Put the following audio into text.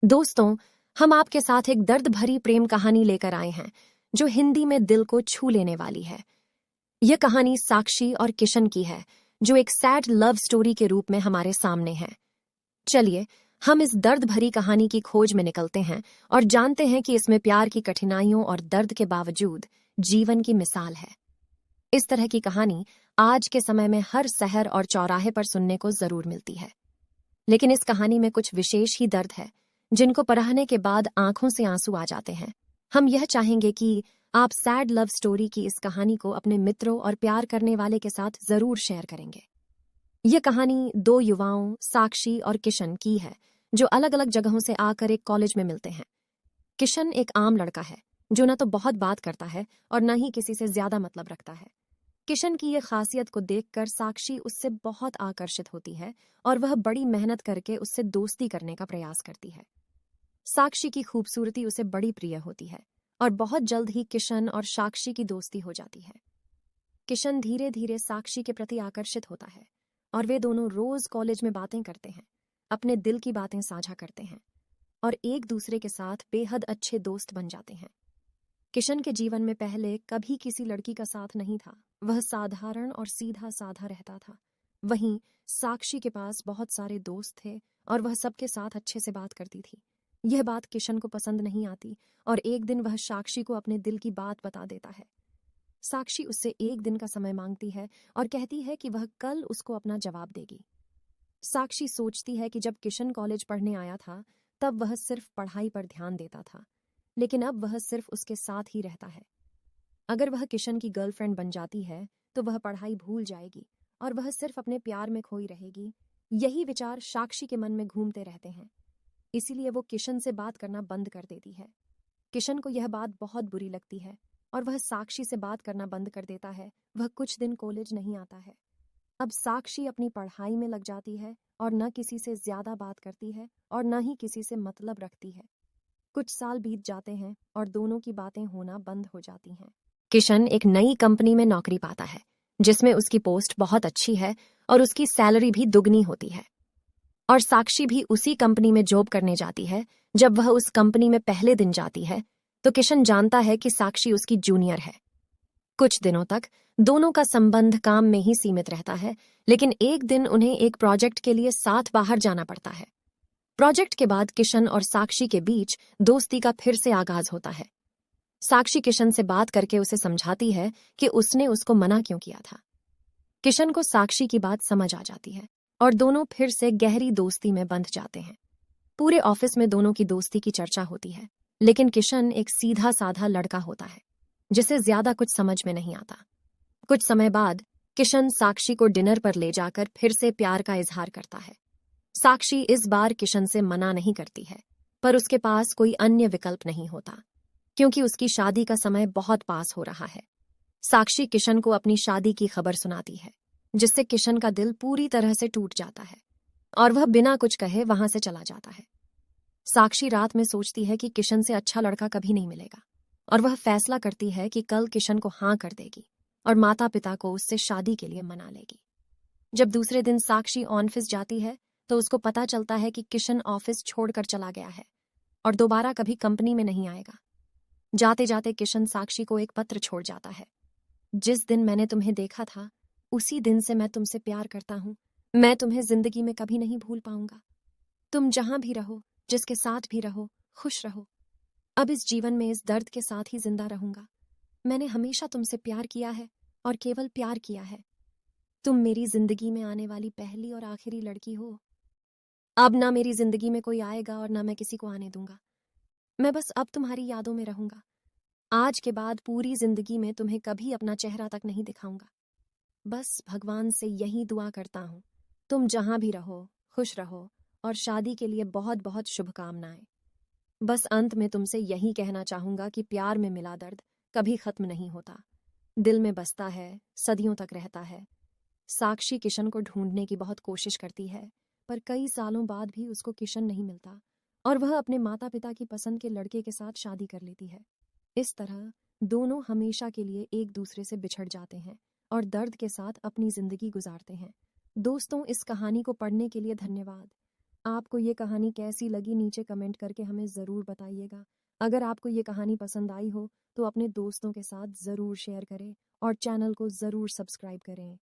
दोस्तों, हम आपके साथ एक दर्द भरी प्रेम कहानी लेकर आए हैं जो हिंदी में दिल को छू लेने वाली है। यह कहानी साक्षी और किशन की है, जो एक सैड लव स्टोरी के रूप में हमारे सामने है। चलिए, हम इस दर्द भरी कहानी की खोज में निकलते हैं और जानते हैं कि इसमें प्यार की कठिनाइयों और दर्द के बावजूद जीवन की मिसाल है। इस तरह की कहानी आज के समय में हर शहर और चौराहे पर सुनने को जरूर मिलती है, लेकिन इस कहानी में कुछ विशेष ही दर्द है जिनको पढ़ने के बाद आंखों से आंसू आ जाते हैं। हम यह चाहेंगे कि आप सैड लव स्टोरी की इस कहानी को अपने मित्रों और प्यार करने वाले के साथ जरूर शेयर करेंगे। यह कहानी दो युवाओं साक्षी और किशन की है, जो अलग अलग जगहों से आकर एक कॉलेज में मिलते हैं। किशन एक आम लड़का है जो न तो बहुत बात करता है और न ही किसी से ज्यादा मतलब रखता है। किशन की यह खासियत को देखकर साक्षी उससे बहुत आकर्षित होती है और वह बड़ी मेहनत करके उससे दोस्ती करने का प्रयास करती है। साक्षी की खूबसूरती उसे बड़ी प्रिय होती है और बहुत जल्द ही किशन और साक्षी की दोस्ती हो जाती है। किशन धीरे धीरे साक्षी के प्रति आकर्षित होता है और वे दोनों रोज कॉलेज में बातें करते हैं, अपने दिल की बातें साझा करते हैं और एक दूसरे के साथ बेहद अच्छे दोस्त बन जाते हैं। किशन के जीवन में पहले कभी किसी लड़की का साथ नहीं था। वह साधारण और सीधा साधा रहता था। वहीं साक्षी के पास बहुत सारे दोस्त थे और वह सबके साथ अच्छे से बात करती थी। यह बात किशन को पसंद नहीं आती और एक दिन वह साक्षी को अपने दिल की बात बता देता है। साक्षी उससे एक दिन का समय मांगती है और कहती है कि वह कल उसको अपना जवाब देगी। साक्षी सोचती है कि जब किशन कॉलेज पढ़ने आया था तब वह सिर्फ पढ़ाई पर ध्यान देता था, लेकिन अब वह सिर्फ उसके साथ ही रहता है। अगर वह किशन की गर्लफ्रेंड बन जाती है तो वह पढ़ाई भूल जाएगी और वह सिर्फ अपने प्यार में खोई रहेगी। यही विचार साक्षी के मन में घूमते रहते हैं, इसीलिए वो किशन से बात करना बंद कर देती है। किशन को यह बात बहुत बुरी लगती है और वह साक्षी से बात करना बंद कर देता है। वह कुछ दिन कॉलेज नहीं आता है। अब साक्षी अपनी पढ़ाई में लग जाती है और न किसी से ज्यादा बात करती है और न ही किसी से मतलब रखती है। कुछ साल बीत जाते हैं और दोनों की बातें होना बंद हो जाती हैं। किशन एक नई कंपनी में नौकरी पाता है, जिसमें उसकी पोस्ट बहुत अच्छी है और उसकी सैलरी भी दुगनी होती है। और साक्षी भी उसी कंपनी में जॉब करने जाती है। जब वह उस कंपनी में पहले दिन जाती है तो किशन जानता है कि साक्षी उसकी जूनियर है। कुछ दिनों तक दोनों का संबंध काम में ही सीमित रहता है, लेकिन एक दिन उन्हें एक प्रोजेक्ट के लिए साथ बाहर जाना पड़ता है। प्रोजेक्ट के बाद किशन और साक्षी के बीच दोस्ती का फिर से आगाज होता है। साक्षी किशन से बात करके उसे समझाती है कि उसने उसको मना क्यों किया था। किशन को साक्षी की बात समझ आ जाती है और दोनों फिर से गहरी दोस्ती में बंध जाते हैं। पूरे ऑफिस में दोनों की दोस्ती की चर्चा होती है, लेकिन किशन एक सीधा साधा लड़का होता है जिसे ज्यादा कुछ समझ में नहीं आता। कुछ समय बाद किशन साक्षी को डिनर पर ले जाकर फिर से प्यार का इजहार करता है। साक्षी इस बार किशन से मना नहीं करती है, पर उसके पास कोई अन्य विकल्प नहीं होता क्योंकि उसकी शादी का समय बहुत पास हो रहा है। साक्षी किशन को अपनी शादी की खबर सुनाती है, जिससे किशन का दिल पूरी तरह से टूट जाता है और वह बिना कुछ कहे वहां से चला जाता है। साक्षी रात में सोचती है कि किशन से अच्छा लड़का कभी नहीं मिलेगा और वह फैसला करती है कि कल किशन को हाँ कर देगी और माता पिता को उससे शादी के लिए मना लेगी। जब दूसरे दिन साक्षी ऑफिस जाती है तो उसको पता चलता है कि किशन ऑफिस छोड़कर चला गया है और दोबारा कभी कंपनी में नहीं आएगा। जाते जाते किशन साक्षी को एक पत्र छोड़ जाता है। जिस दिन मैंने तुम्हें देखा था उसी दिन से मैं तुमसे प्यार करता हूँ। मैं तुम्हें जिंदगी में कभी नहीं भूल पाऊंगा। तुम जहां भी रहो, जिसके साथ भी रहो, खुश रहो। अब इस जीवन में इस दर्द के साथ ही जिंदा रहूंगा। मैंने हमेशा तुमसे प्यार किया है और केवल प्यार किया है। तुम मेरी जिंदगी में आने वाली पहली और आखिरी लड़की हो। अब ना मेरी जिंदगी में कोई आएगा और ना मैं किसी को आने दूंगा। मैं बस अब तुम्हारी यादों में रहूंगा। आज के बाद पूरी जिंदगी में तुम्हें कभी अपना चेहरा तक नहीं दिखाऊंगा। बस भगवान से यही दुआ करता हूँ, तुम जहां भी रहो खुश रहो और शादी के लिए बहुत बहुत शुभकामनाएं। बस अंत में तुमसे यही कहना चाहूंगा कि प्यार में मिला दर्द कभी खत्म नहीं होता, दिल में बसता है, सदियों तक रहता है। साक्षी किशन को ढूंढने की बहुत कोशिश करती है, पर कई सालों बाद भी उसको किशन नहीं मिलता और वह अपने माता पिता की पसंद के लड़के के साथ शादी कर लेती है। इस तरह दोनों हमेशा के लिए एक दूसरे से बिछड़ जाते हैं और दर्द के साथ अपनी जिंदगी गुजारते हैं। दोस्तों, इस कहानी को पढ़ने के लिए धन्यवाद। आपको ये कहानी कैसी लगी नीचे कमेंट करके हमें ज़रूर बताइएगा। अगर आपको ये कहानी पसंद आई हो तो अपने दोस्तों के साथ ज़रूर शेयर करें और चैनल को ज़रूर सब्सक्राइब करें।